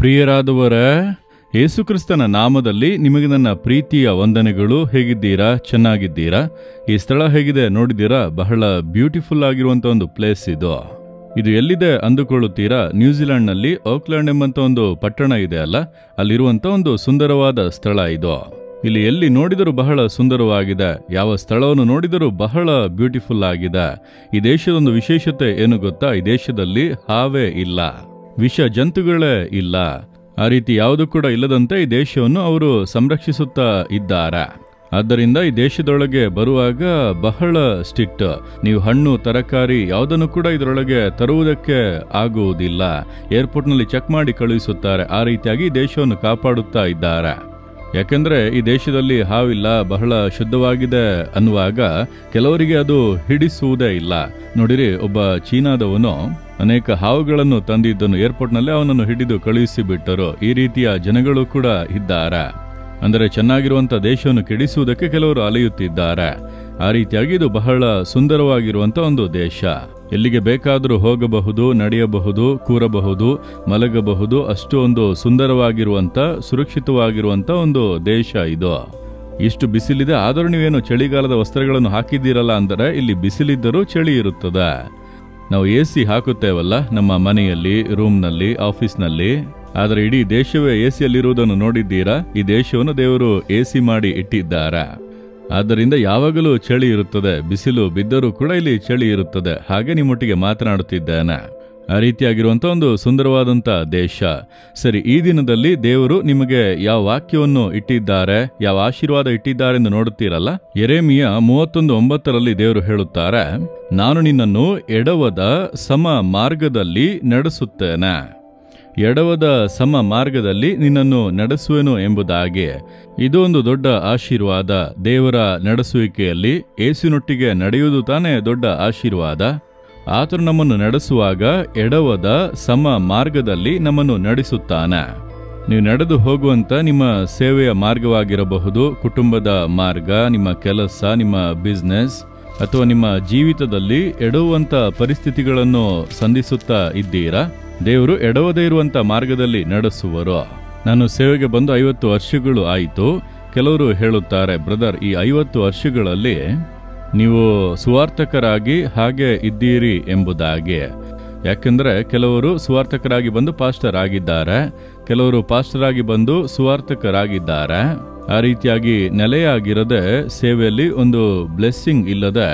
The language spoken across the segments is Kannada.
ಪ್ರಿಯರಾದವರೇ, ಯೇಸುಕ್ರಿಸ್ತನ ನಾಮದಲ್ಲಿ ನಿಮಗೆ ನನ್ನ ಪ್ರೀತಿಯ ವಂದನೆಗಳು. ಹೇಗಿದ್ದೀರಾ? ಚೆನ್ನಾಗಿದ್ದೀರಾ? ಈ ಸ್ಥಳ ಹೇಗಿದೆ ನೋಡಿದ್ದೀರಾ? ಬಹಳ ಬ್ಯೂಟಿಫುಲ್ ಆಗಿರುವಂಥ ಒಂದು ಪ್ಲೇಸ್ ಇದು ಎಲ್ಲಿದೆ ಅಂದುಕೊಳ್ಳುತ್ತೀರಾ? ನ್ಯೂಜಿಲೆಂಡ್ನಲ್ಲಿ ಓಕ್ಲ್ಯಾಂಡ್ ಎಂಬಂತ ಒಂದು ಪಟ್ಟಣ ಇದೆ ಅಲ್ಲ, ಅಲ್ಲಿರುವಂಥ ಒಂದು ಸುಂದರವಾದ ಸ್ಥಳ ಇದು. ಇಲ್ಲಿ ಎಲ್ಲಿ ನೋಡಿದರೂ ಬಹಳ ಸುಂದರವಾಗಿದೆ. ಯಾವ ಸ್ಥಳವನ್ನು ನೋಡಿದರೂ ಬಹಳ ಬ್ಯೂಟಿಫುಲ್ ಆಗಿದೆ. ಈ ದೇಶದ ಒಂದು ವಿಶೇಷತೆ ಏನು ಗೊತ್ತಾ? ಈ ದೇಶದಲ್ಲಿ ಹಾವೇ ಇಲ್ಲ, ವಿಷ ಜಂತುಗಳೇ ಇಲ್ಲ. ಆ ರೀತಿ ಯಾವುದು ಕೂಡ ಇಲ್ಲದಂತೆ ಈ ದೇಶವನ್ನು ಅವರು ಸಂರಕ್ಷಿಸುತ್ತಾ ಇದ್ದಾರೆ. ಆದ್ದರಿಂದ ಈ ದೇಶದೊಳಗೆ ಬರುವಾಗ ಬಹಳ ಸ್ಟ್ರಿಕ್ಟ್. ನೀವು ಹಣ್ಣು ತರಕಾರಿ ಯಾವುದನ್ನು ಕೂಡ ಇದರೊಳಗೆ ತರುವುದಕ್ಕೆ ಆಗುವುದಿಲ್ಲ. ಏರ್ಪೋರ್ಟ್ನಲ್ಲಿ ಚೆಕ್ ಮಾಡಿ ಕಳುಹಿಸುತ್ತಾರೆ. ಆ ರೀತಿಯಾಗಿ ಈ ದೇಶವನ್ನು ಕಾಪಾಡುತ್ತಾ ಇದ್ದಾರೆ. ಯಾಕೆಂದ್ರೆ ಈ ದೇಶದಲ್ಲಿ ಹಾವಿಲ್ಲ, ಬಹಳ ಶುದ್ಧವಾಗಿದೆ ಅನ್ನುವಾಗ ಕೆಲವರಿಗೆ ಅದು ಹಿಡಿಸುವುದೇ ಇಲ್ಲ. ನೋಡಿರಿ, ಒಬ್ಬ ಚೀನಾದವನು ಅನೇಕ ಹಾವುಗಳನ್ನು ತಂದಿದ್ದನು. ಏರ್ಪೋರ್ಟ್ನಲ್ಲಿ ಅವನನ್ನು ಹಿಡಿದು ಕಳುಹಿಸಿ ಬಿಟ್ಟರು. ಈ ರೀತಿಯ ಜನಗಳು ಕೂಡ ಇದ್ದಾರೆ. ಅಂದರೆ ಚೆನ್ನಾಗಿರುವಂಥ ದೇಶವನ್ನು ಕೆಡಿಸುವುದಕ್ಕೆ ಕೆಲವರು ಅಲೆಯುತ್ತಿದ್ದಾರೆ. ಆ ರೀತಿಯಾಗಿ ಇದು ಬಹಳ ಸುಂದರವಾಗಿರುವಂಥ ಒಂದು ದೇಶ. ಎಲ್ಲಿಗೆ ಬೇಕಾದರೂ ಹೋಗಬಹುದು, ನಡೆಯಬಹುದು, ಕೂರಬಹುದು, ಮಲಗಬಹುದು. ಅಷ್ಟು ಒಂದು ಸುಂದರವಾಗಿರುವಂಥ, ಸುರಕ್ಷಿತವಾಗಿರುವಂಥ ಒಂದು ದೇಶ ಇದು. ಇಷ್ಟು ಬಿಸಿಲಿದೆ, ಆದರೂ ನೀವೇನು ಚಳಿಗಾಲದ ವಸ್ತ್ರಗಳನ್ನು ಹಾಕಿದ್ದೀರಲ್ಲ ಅಂದರೆ ಇಲ್ಲಿ ಬಿಸಿಲಿದ್ದರೂ ಚಳಿ ಇರುತ್ತದೆ. ನಾವು AC ಹಾಕುತ್ತೇವಲ್ಲ ನಮ್ಮ ಮನೆಯಲ್ಲಿ, ರೂಮ್ನಲ್ಲಿ, ಆಫೀಸ್ನಲ್ಲಿ, ಆದರೆ ಇಡೀ ದೇಶವೇ ACಯಲ್ಲಿರುವುದನ್ನು ನೋಡಿದ್ದೀರಾ? ಈ ದೇಶವನ್ನು ದೇವರು AC ಮಾಡಿ ಇಟ್ಟಿದ್ದಾರೆ. ಆದ್ದರಿಂದ ಯಾವಾಗಲೂ ಚಳಿ ಇರುತ್ತದೆ. ಬಿಸಿಲು ಬಿದ್ದರೂ ಕೂಡ ಇಲ್ಲಿ ಚಳಿ ಇರುತ್ತದೆ. ಹಾಗೆ ನಿಮ್ಮೊಟ್ಟಿಗೆ ಮಾತನಾಡುತ್ತಿದ್ದೇನೆ. ಆ ರೀತಿಯಾಗಿರುವಂಥ ಒಂದು ಸುಂದರವಾದಂಥ ದೇಶ. ಸರಿ, ಈ ದಿನದಲ್ಲಿ ದೇವರು ನಿಮಗೆ ಯಾವ ವಾಕ್ಯವನ್ನು ಇಟ್ಟಿದ್ದಾರೆ, ಯಾವ ಆಶೀರ್ವಾದ ಇಟ್ಟಿದ್ದಾರೆ ಎಂದು ನೋಡುತ್ತೀರಲ್ಲ. ಯೆರೆಮೀಯ 31:9 ದೇವರು ಹೇಳುತ್ತಾರೆ, ನಾನು ನಿನ್ನನ್ನು ಎಡವದ ಸಮ ಮಾರ್ಗದಲ್ಲಿ ನಡೆಸುತ್ತೇನೆ, ಎಡವದ ಸಮ ಮಾರ್ಗದಲ್ಲಿ ನಿನ್ನನ್ನು ನಡೆಸುವೆನು ಎಂಬುದಾಗಿ. ಇದು ಒಂದು ದೊಡ್ಡ ಆಶೀರ್ವಾದ. ದೇವರ ನಡೆಸುವಿಕೆಯಲ್ಲಿ ಯೇಸುವಿನೊಟ್ಟಿಗೆ ನಡೆಯುವುದು ತಾನೇ ದೊಡ್ಡ ಆಶೀರ್ವಾದ. ಆತನು ನಮ್ಮನ್ನು ನಡೆಸುವಾಗ ಎಡವದ ಸಮ ಮಾರ್ಗದಲ್ಲಿ ನಮ್ಮನ್ನು ನಡೆಸುತ್ತಾನೆ. ನೀವು ನಡೆದು ಹೋಗುವಂತ ನಿಮ್ಮ ಸೇವೆಯ ಮಾರ್ಗವಾಗಿರಬಹುದು, ಕುಟುಂಬದ ಮಾರ್ಗ, ನಿಮ್ಮ ಕೆಲಸ, ನಿಮ್ಮ ಬಿಸ್ನೆಸ್ ಅಥವಾ ನಿಮ್ಮ ಜೀವಿತದಲ್ಲಿ ಎಡವುವಂತ ಪರಿಸ್ಥಿತಿಗಳನ್ನು ಸಂಧಿಸುತ್ತಾ ಇದ್ದೀರಾ? ದೇವರು ಎಡವದೇ ಇರುವಂತ ಮಾರ್ಗದಲ್ಲಿ ನಡೆಸುವರು. ನಾನು ಸೇವೆಗೆ ಬಂದು 50 ವರ್ಷಗಳು ಆಯಿತು. ಕೆಲವರು ಹೇಳುತ್ತಾರೆ, ಬ್ರದರ್, ಈ 50 ವರ್ಷಗಳಲ್ಲಿ ನೀವು ಸುವಾರ್ತಕರಾಗಿ ಹಾಗೆ ಇದ್ದೀರಿ ಎಂಬುದಾಗಿ. ಯಾಕೆಂದ್ರೆ ಕೆಲವರು ಸುವಾರ್ತಕರಾಗಿ ಬಂದು ಪಾಸ್ಟರ್ ಆಗಿದ್ದಾರೆ, ಕೆಲವರು ಪಾಸ್ಟರ್ ಆಗಿ ಬಂದು ಸುವಾರ್ತಕರಾಗಿದ್ದಾರೆ. ಆ ರೀತಿಯಾಗಿ ನೆಲೆಯಾಗಿರದೆ, ಸೇವೆಯಲ್ಲಿ ಒಂದು ಬ್ಲೆಸ್ಸಿಂಗ್ ಇಲ್ಲದೆ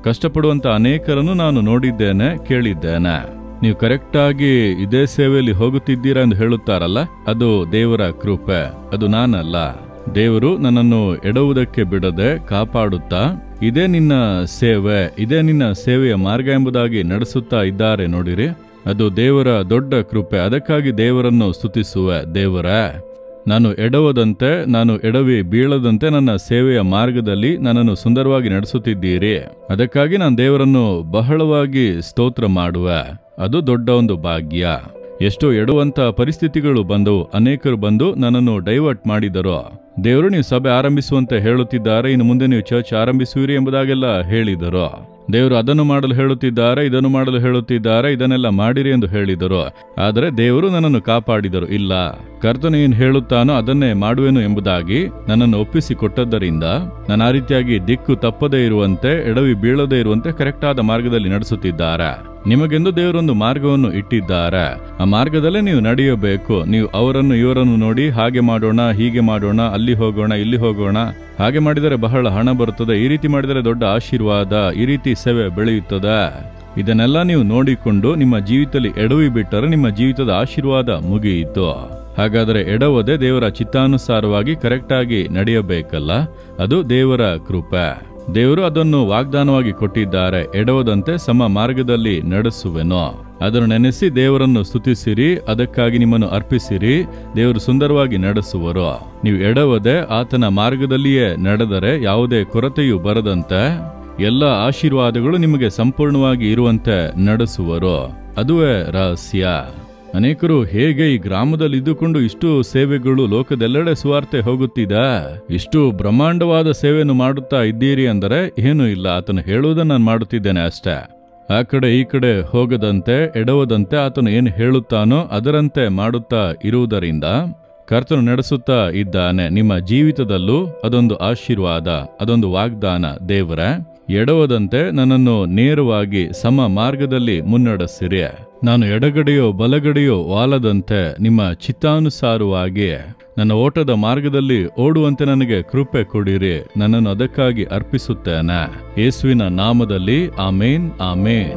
ಕಷ್ಟಪಡುವಂತ ಅನೇಕರನ್ನು ನಾನು ನೋಡಿದ್ದೇನೆ, ಕೇಳಿದ್ದೇನೆ. ನೀವು ಕರೆಕ್ಟಾಗಿ ಇದೇ ಸೇವೆಯಲ್ಲಿ ಹೋಗುತ್ತಿದ್ದೀರಾ ಎಂದು ಹೇಳುತ್ತಾರಲ್ಲ, ಅದು ದೇವರ ಕೃಪೆ, ಅದು ನಾನಲ್ಲ. ದೇವರು ನನ್ನನ್ನು ಎಡವುವುದಕ್ಕೆ ಬಿಡದೆ ಕಾಪಾಡುತ್ತಾ ಇದೇ ನಿನ್ನ ಸೇವೆ, ಇದೇ ನಿನ್ನ ಸೇವೆಯ ಮಾರ್ಗ ಎಂಬುದಾಗಿ ನಡೆಸುತ್ತಾ ಇದ್ದಾರೆ. ನೋಡಿರಿ, ಅದು ದೇವರ ದೊಡ್ಡ ಕೃಪೆ. ಅದಕ್ಕಾಗಿ ದೇವರನ್ನು ಸ್ತುತಿಸುವೆ. ದೇವರೇ, ನಾನು ಎಡವದಂತೆ, ನಾನು ಎಡವಿ ಬೀಳದಂತೆ ನನ್ನ ಸೇವೆಯ ಮಾರ್ಗದಲ್ಲಿ ನನ್ನನ್ನು ಸುಂದರವಾಗಿ ನಡೆಸುತ್ತಿದ್ದೀರಿ. ಅದಕ್ಕಾಗಿ ನಾನು ದೇವರನ್ನು ಬಹಳವಾಗಿ ಸ್ತೋತ್ರ ಮಾಡುವೆ. ಅದು ದೊಡ್ಡ ಒಂದು ಭಾಗ್ಯ. ಎಷ್ಟೋ ಎಡುವಂತ ಪರಿಸ್ಥಿತಿಗಳು ಬಂದವು. ಅನೇಕರು ಬಂದು ನನ್ನನ್ನು ಡೈವರ್ಟ್ ಮಾಡಿದರು. ದೇವರು ನೀವು ಸಭೆ ಆರಂಭಿಸುವಂತೆ ಹೇಳುತ್ತಿದ್ದಾರೆ, ಇನ್ನು ಮುಂದೆ ನೀವು ಚರ್ಚ್ ಆರಂಭಿಸುವಿರಿ ಎಂಬುದಾಗೆಲ್ಲ ಹೇಳಿದರು. ದೇವರು ಅದನ್ನು ಮಾಡಲು ಹೇಳುತ್ತಿದ್ದಾರೆ, ಇದನ್ನು ಮಾಡಲು ಹೇಳುತ್ತಿದ್ದಾರೆ, ಇದನ್ನೆಲ್ಲ ಮಾಡಿರಿ ಎಂದು ಹೇಳಿದರು. ಆದರೆ ದೇವರು ನನ್ನನ್ನು ಕಾಪಾಡಿದರು. ಇಲ್ಲ, ಕರ್ತನು ಏನು ಹೇಳುತ್ತಾನೋ ಅದನ್ನೇ ಮಾಡುವೆನು ಎಂಬುದಾಗಿ ನನ್ನನ್ನು ಒಪ್ಪಿಸಿಕೊಟ್ಟದ್ದರಿಂದ ನಾನು ಆ ರೀತಿಯಾಗಿ ದಿಕ್ಕು ತಪ್ಪದೇ ಇರುವಂತೆ, ಎಡವಿ ಬೀಳದೇ ಇರುವಂತೆ ಕರೆಕ್ಟಾದ ಮಾರ್ಗದಲ್ಲಿ ನಡೆಸುತ್ತಿದ್ದಾರೆ. ನಿಮಗೆಂದು ದೇವರೊಂದು ಮಾರ್ಗವನ್ನು ಇಟ್ಟಿದ್ದಾರೆ. ಆ ಮಾರ್ಗದಲ್ಲೇ ನೀವು ನಡೆಯಬೇಕು. ನೀವು ಅವರನ್ನು ಇವರನ್ನು ನೋಡಿ ಹಾಗೆ ಮಾಡೋಣ, ಹೀಗೆ ಮಾಡೋಣ, ಅಲ್ಲಿ ಹೋಗೋಣ, ಇಲ್ಲಿ ಹೋಗೋಣ, ಹಾಗೆ ಮಾಡಿದರೆ ಬಹಳ ಹಣ ಬರುತ್ತದೆ, ಈ ರೀತಿ ಮಾಡಿದರೆ ದೊಡ್ಡ ಆಶೀರ್ವಾದ, ಈ ರೀತಿ ಸೇವೆ ಬೆಳೆಯುತ್ತದೆ. ಇದನ್ನೆಲ್ಲ ನೀವು ನೋಡಿಕೊಂಡು ನಿಮ್ಮ ಜೀವಿತದಲ್ಲಿ ಎಡವಿ ಬಿಟ್ಟರೆ ನಿಮ್ಮ ಜೀವಿತದ ಆಶೀರ್ವಾದ ಮುಗಿಯಿತು. ಹಾಗಾದರೆ ಎಡವದೆ ದೇವರ ಚಿತ್ತಾನುಸಾರವಾಗಿ ಕರೆಕ್ಟಾಗಿ ನಡೆಯಬೇಕಲ್ಲ, ಅದು ದೇವರ ಕೃಪೆ. ದೇವರು ಅದನ್ನು ವಾಗ್ದಾನವಾಗಿ ಕೊಟ್ಟಿದ್ದಾರೆ. ಎಡವದಂತೆ ಸಮ ಮಾರ್ಗದಲ್ಲಿ ನಡೆಸುವೆನು. ಅದನ್ನು ನೆನೆಸಿ ದೇವರನ್ನು ಸ್ತುತಿಸಿರಿ, ಅದಕ್ಕಾಗಿ ನಿಮ್ಮನ್ನು ಅರ್ಪಿಸಿರಿ. ದೇವರು ಸುಂದರವಾಗಿ ನಡೆಸುವರು. ನೀವು ಎಡವದೆ ಆತನ ಮಾರ್ಗದಲ್ಲಿಯೇ ನಡೆದರೆ ಯಾವುದೇ ಕೊರತೆಯೂ ಬರದಂತೆ ಎಲ್ಲ ಆಶೀರ್ವಾದಗಳು ನಿಮಗೆ ಸಂಪೂರ್ಣವಾಗಿ ಇರುವಂತೆ ನಡೆಸುವರು. ಅದುವೇ ರಹಸ್ಯ. ಅನೇಕರು ಹೇಗೆ ಈ ಗ್ರಾಮದಲ್ಲಿ ಇದ್ದುಕೊಂಡು ಇಷ್ಟು ಸೇವೆಗಳು ಲೋಕದೆಲ್ಲೆಡೆ ಸುವಾರ್ತೆ ಹೋಗುತ್ತಿದೆ, ಇಷ್ಟು ಬ್ರಹ್ಮಾಂಡವಾದ ಸೇವೆಯನ್ನು ಮಾಡುತ್ತಾ ಇದ್ದೀರಿ ಅಂದರೆ ಏನೂ ಇಲ್ಲ, ಆತನು ಹೇಳುವುದನ್ನು ನಾನು ಮಾಡುತ್ತಿದ್ದೇನೆ ಅಷ್ಟೇ. ಆ ಕಡೆ ಈ ಕಡೆ ಹೋಗದಂತೆ ಎಡವದಂತೆ ಆತನು ಏನು ಹೇಳುತ್ತಾನೋ ಅದರಂತೆ ಮಾಡುತ್ತಾ ಇರುವುದರಿಂದ ಕರ್ತನು ನಡೆಸುತ್ತಾ ಇದ್ದಾನೆ. ನಿಮ್ಮ ಜೀವಿತದಲ್ಲೂ ಅದೊಂದು ಆಶೀರ್ವಾದ, ಅದೊಂದು ವಾಗ್ದಾನ. ದೇವರೇ, ಎಡವದಂತೆ ನನ್ನನ್ನು ನೇರವಾಗಿ ಸಮ ಮಾರ್ಗದಲ್ಲಿ ಮುನ್ನಡೆಸಿರಿ. ನಾನು ಎಡಗಡೆಯೋ ಬಲಗಡೆಯೋ ವಾಲದಂತೆ ನಿಮ್ಮ ಚಿತ್ತಾನುಸಾರವಾಗಿ ನನ್ನ ಓಟದ ಮಾರ್ಗದಲ್ಲಿ ಓಡುವಂತೆ ನನಗೆ ಕೃಪೆ ಕೊಡಿರಿ. ನನ್ನನ್ನು ಅದಕ್ಕಾಗಿ ಅರ್ಪಿಸುತ್ತೇನೆ. ಯೇಸುವಿನ ನಾಮದಲ್ಲಿ ಆಮೇನ್, ಆಮೇನ್.